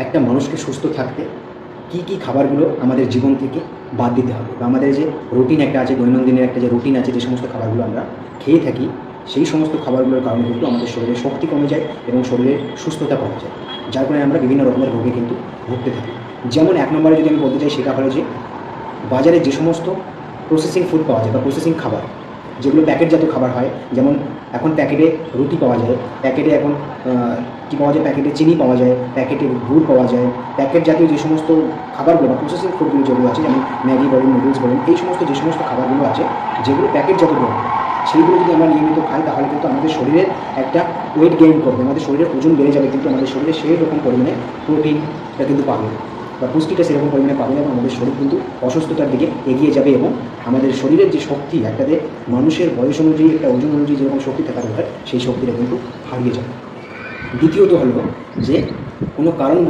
একটা মানুষকে সুস্থ থাকতে কী খাবারগুলো আমাদের জীবন থেকে বাদ দিতে হবে, বা আমাদের যে রুটিন একটা আছে, দৈনন্দিনের একটা যে রুটিন আছে, যে সমস্ত খাবারগুলো আমরা খেয়ে থাকি, সেই সমস্ত খাবারগুলোর কারণে কিন্তু আমাদের শরীরে শক্তি কমে যায় এবং শরীরের সুস্থতা কমে যায়, যার কারণে আমরা বিভিন্ন রকমের রোগে কিন্তু ভুগতে থাকি। যেমন 1 নম্বরে যদি আমি বলতে চাই, সেটা হলো যে বাজারে যে সমস্ত প্রসেসিং ফুড পাওয়া যায় বা প্রসেসিং খাবার, যেগুলো প্যাকেটজাত খাবার হয়, যেমন এখন প্যাকেটে রুটি পাওয়া যায়, প্যাকেটে এখন কী পাওয়া যায়, প্যাকেটে চিনি পাওয়া যায়, প্যাকেটে গুড় পাওয়া যায়, প্যাকেট জাতীয় যে সমস্ত খাবারগুলো বা প্রসেসিং ফুডগুলো যেগুলো আছে, যেমন ম্যাগি বলুন, নুডলস বলুন, এই সমস্ত যে সমস্ত খাবারগুলো আছে যেগুলো প্যাকেটজাত দ্রব্য, সেইগুলো যদি আমরা নিয়মিত খাই, তাহলে কিন্তু আমাদের শরীরের একটা ওয়েট গেইন করবে, আমাদের শরীরের ওজন বেড়ে যাবে, কিন্তু আমাদের শরীরে সেই রকম পরিমাণে প্রোটিনটা কিন্তু পাবে বা পুষ্টিটা সেরকম পরিমাণে পাবে না, এবং আমাদের শরীর কিন্তু অসুস্থতার দিকে এগিয়ে যাবে, এবং আমাদের শরীরের যে শক্তি, একটাতে মানুষের বয়স অনুযায়ী, একটা ওজন অনুযায়ী যেরকম শক্তি থাকা দরকার, সেই শক্তিটা কিন্তু হারিয়ে যাবে। দ্বিতীয়ত হলো যে কোনো কারণ